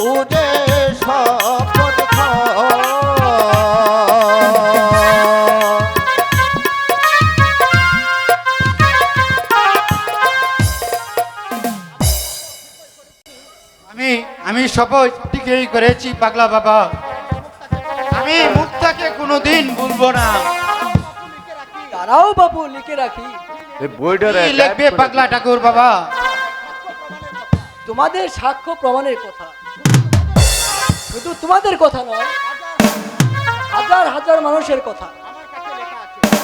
বুঝে শপথ আমি শপথ টিকেই করেছি পাগলা বাবা, আমি মুক্তাকে কোনোদিন ভুলবো না। তারাও বাবু লিখে রাখি। এই বইটা কি লিখবে পাগলা ঠাকুর বাবা? তোমাদের সাক্ষ্য প্রমাণের কথা, শুধু তোমাদের কথা নয়, হাজার হাজার মানুষের কথা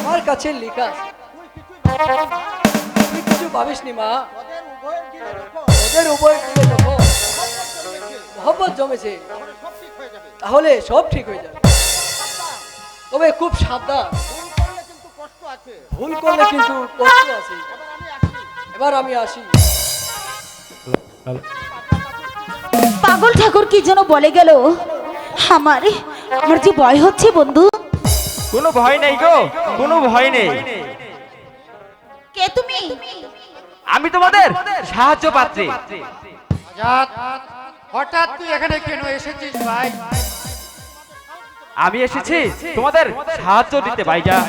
আমার কাছে লেখা আছে। তুই কিছু ভাবিস নি মা, ওদের উভয় দিলে যখন মহব্বত জমেছে তাহলে সব ঠিক হয়ে যাবে। তবে খুব সাবধান, ভুল করলে কিন্তু কষ্ট আছে। এবার আমি আসি। পাগল ঠাকুর কি যেন বলে গেল, আমার আমার যে ভয় হচ্ছে বন্ধু। কোনো ভয় নেই গো, কোনো ভয় নেই। কে তুমি? আমি তোমাদের সাহায্য পাচ্ছি। আজাদ, হঠাৎ তুই এখানে কেন এসেছিস ভাই? আমি এসেছি তোমাদের সাহায্য দিতে ভাইজান।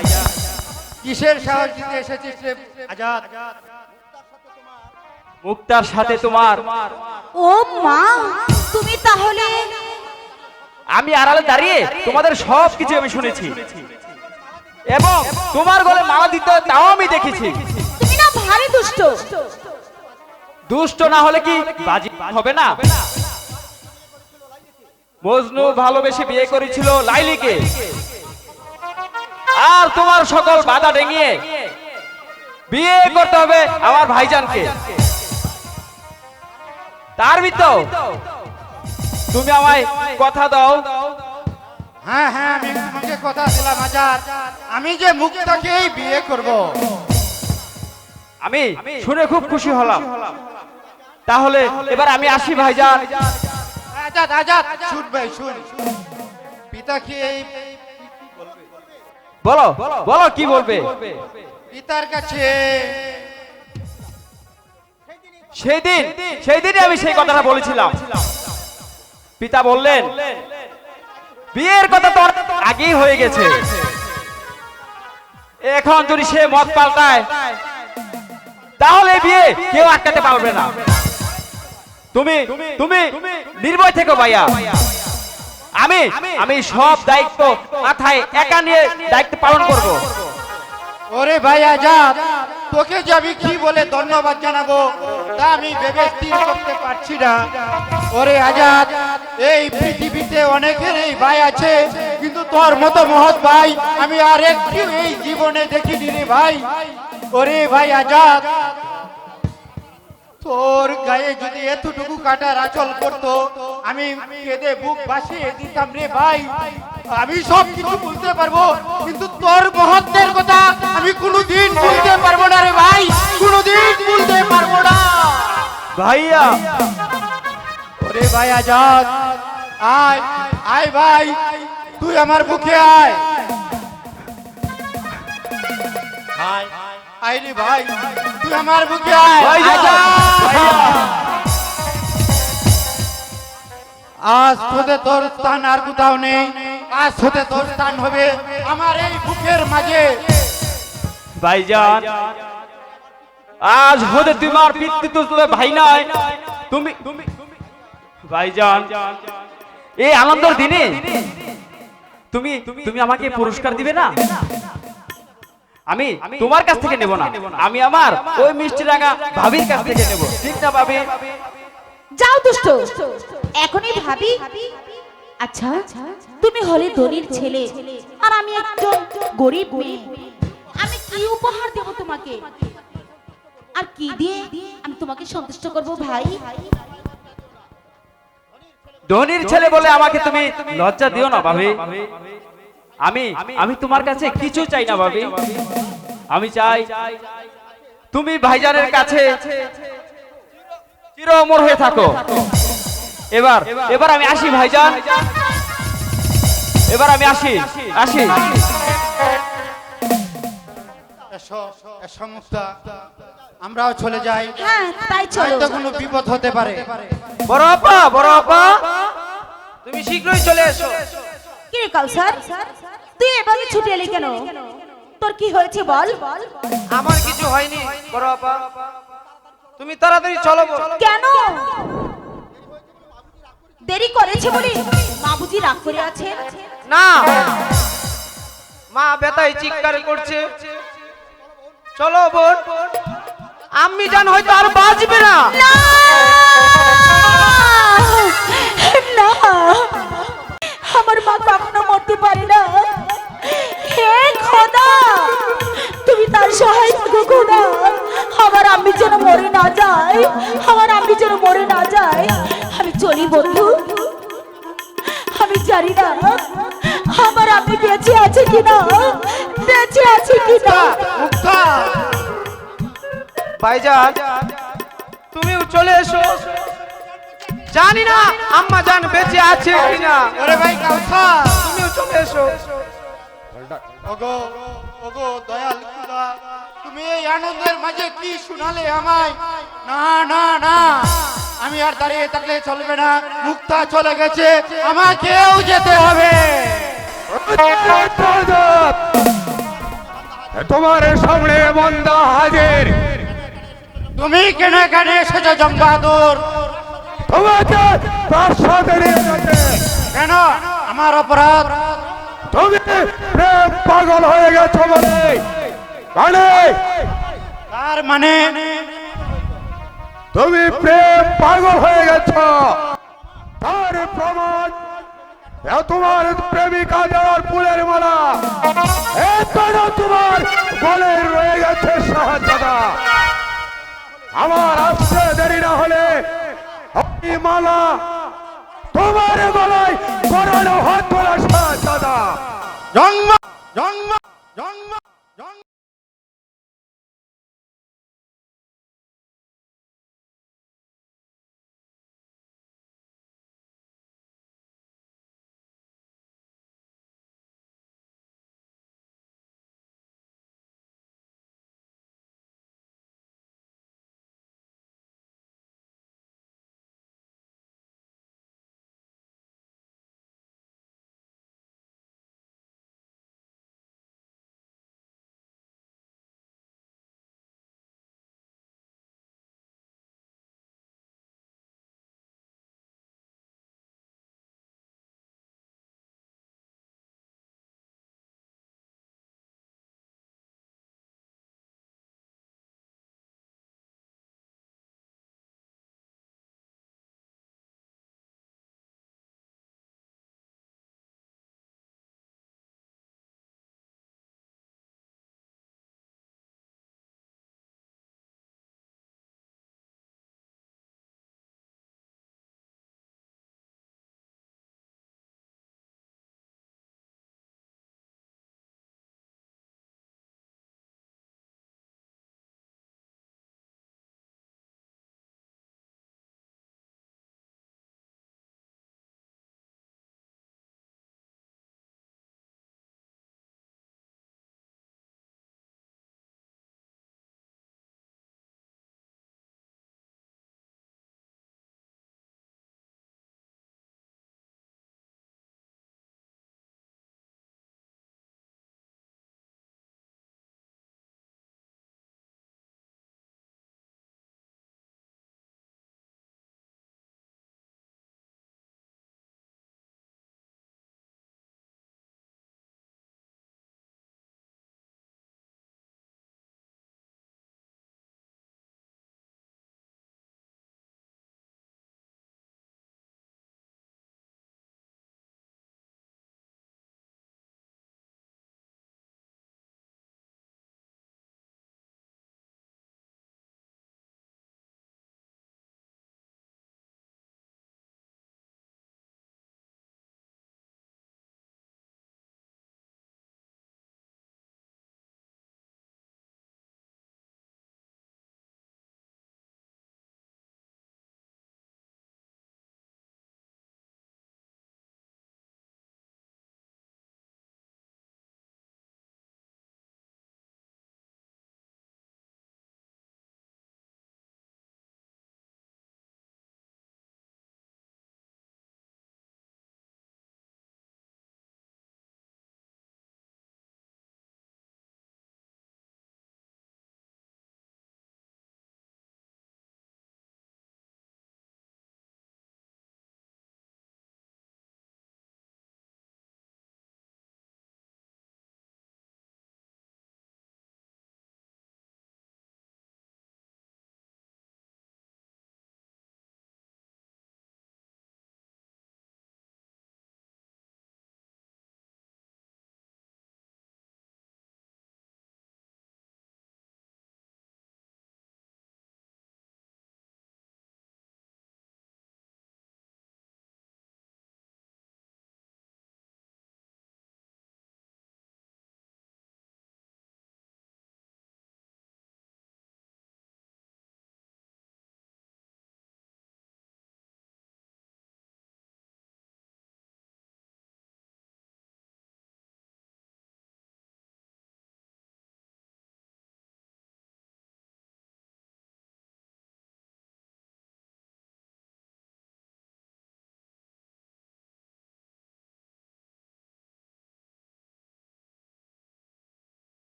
কিসের সাহায্য দিতে এসেছিস রে আজাদ? মুক্তার সাথে তোমার। ও মা, তুমি তাহলে? আমি আড়ালে দাঁড়িয়ে তোমাদের সব কিছু আমি শুনেছি এবং তোমার গলে মালা দিতে তাও আমি দেখেছি। তুমি না ভারী দুষ্ট। দুষ্ট না হলে কি বাজি হবে না? মজনু ভালোবেসে বিয়ে করেছিল লাইলিকে, আর তোমার সকল বাধা ডেঙিয়ে বিয়ে করতে হবে আমার ভাইজানকে। তার ভিতর তুমি আমায় কথা দাও। হ্যাঁ হ্যাঁ, আমি তোমাকে কথা দিলাম আজাদ, আমি যে মুক্তাকেই বিয়ে করব। আমি শুনে খুব খুশি হলাম। তাহলে এবার আমি আসি ভাইজান। আজাদ আজাদ, শুন ভাই শুন, পিতা কি এই বলো বলো কি বলবে? পিতার কাছে সেই দিনই আমি সেই কথাটা বলেছিলাম। পিতা বললেন বিয়ের কথা তো আগেই হয়ে গেছে, এখন যদি সে মত পাল্টায় তাহলে বিয়ে কেউ আটকাতে পারবে না। তুমি তুমি নির্ভয় থেকো ভাইয়া। আমি সব দায়িত্ব মাথায় একা নিয়ে দায়িত্ব পালন করব। ওরে ভাই আজাদ, তোকে যে আমি কি বলে ধন্যবাদ জানাবো তা আমি ভেবে স্থির করতে পারছি না। ওরে আজাদ, এই পৃথিবীতে অনেকের এই ভাই আছে, কিন্তু তোর মতো মহৎ ভাই আমি আর একটু এই জীবনে দেখিনি রে ভাই। ওরে ভাই আজাদ, তোর গায়ে যদি এতটুকু কাটার আঁচল করতো আমি কেঁদে বুক ভাসিয়ে দিতাম রে ভাই। আমি সব কিছু বলতে পারবো, কিন্তু তোর মহত্বের কথা আমি কোনোদিন বলতে পারবো না রে ভাই, কোনোদিন বলতে পারবো না ভাইয়া। ওরে ভাই আজাদ, আয় আয় ভাই, তুই আমার বুকে আয়। আয় আয় রে ভাই, তুই আমার বুকে আয়। আজ হতে তোর স্থান আর কোথাও নেই, আজ হতে তোর স্থান হবে আমার এই বুকের মাঝে। ভাইজান, আজ হতে তোমার পিতৃতুল্য ভাই নয়, তুমি ভাইজান। এই আনন্দের দিনে তুমি তুমি আমাকে পুরস্কার দিবে না? আমি তোমার কাছ থেকে নেব না, আমি আমার ওই মিষ্টি রাঙা ভাবির কাছ থেকে নেব, ঠিক না ভাবি? যাও দুষ্ট, এখনই ভাবি। আচ্ছা, তুমি হলে ধনীর ছেলে আর আমি একজন গরিব মেয়ে, আমি কি উপহার দেব তোমাকে, আর কি দিয়ে আমি তোমাকে সন্তুষ্ট করব ভাই? ধনীর ছেলে বলে আমাকে তুমি লজ্জা দিও না ভাবি। আমি তোমার কাছে কিছু চাই না ভাবি। আমি চাই তুমি ভাইজানের কাছে চির অমর হয়ে থাকো। এবার আমি আসি ভাইজান, এবার আমি আসি। এসো মুক্তা, আমরাও চলে যাই। হ্যাঁ তাই চলো। হয়তো কোনো বিপদ হতে পারে। বড় আপা তুমি শীঘ্রই চলে এসো। কি রে কাউসার, তুই এভাবে ছুটে এলি কেন? তোর কি হয়েছে বল? আমার কিছু হয়নি বড় আপা, তুমি তাড়াতাড়ি চলো গো। কেন দেরি করেছে বলে মা বুঝি রাগ করে আছে? না, মা ব্যথায় চিৎকার করছে। চলো বোন, আম্মি জান হয়তো আর বাঁচবে না। না না, আমার মা কখনো মরতে পারে না। হে খোদা, তুমি তার সহায় থাকো খোদা। আমার আম্মি যেন মরে না যায়, আমার আম্মি যেন মরে না যায়। আমি চলি বন্ধু, আমি জানি না আমার আম্মি বেঁচে আছে কিনা, বেঁচে আছে কিনা। মুক্তা, ভাইজান তুমিও চলে এসো। জানি না আম্মা জান বেঁচে আছে কিনা। ওরে ভাই কাউসার, তুমিও চলে এসো। ওগো ওগো দয়াল খুদা, তুমি এই আনন্দের মাঝে কি শুনালে আমায়? না না না, আমি আর দাঁড়িয়ে থাকলে চলবে না। মুক্তা চলে গেছে, আমাকেও যেতে হবে। তোমার সামনে বন্দা হাজির। তুমি কেন এখানে এসেছো জমবাহাদুর? তোমাকে প্রাসাদে নিয়ে যেতে। কেন, আমার অপরাধ? তুমি প্রেম পাগল হয়ে গেছো বলে। মানে তার মানে তুমি প্রেম পাগল হয়ে গেছো, তার প্রমাণ তোমার প্রেমিকা যাওয়ার ফুলের মালা এখনো তোমার গলে রয়ে গেছে শাহজাদা। আমার আসতে দেরি না হলে এই মালা তোমার গলায় পরানো হাত তোলা শাহজাদা। জন্ম জন্ম জন্ম জন্ম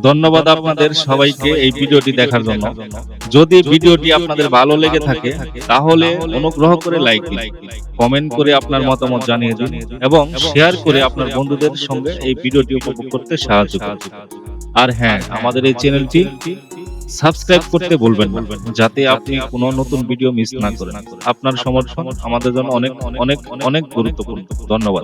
ধন্যবাদ আপনাদের সবাইকে এই ভিডিওটি দেখার জন্য। যদি ভিডিওটি আপনাদের ভালো লেগে থাকে তাহলে অনুগ্রহ করে লাইক দিন, কমেন্ট করে আপনার মতামত জানিয়ে দিন এবং শেয়ার করে আপনার বন্ধুদের সঙ্গে এই ভিডিওটি উপভোগ করতে সাহায্য করুন। আর হ্যাঁ, আমাদের এই চ্যানেলটি সাবস্ক্রাইব করতে ভুলবেন না, যাতে আপনি কোনো নতুন ভিডিও মিস না করেন। আপনার সমর্থন আমাদের জন্য অনেক অনেক অনেক গুরুত্বপূর্ণ। ধন্যবাদ।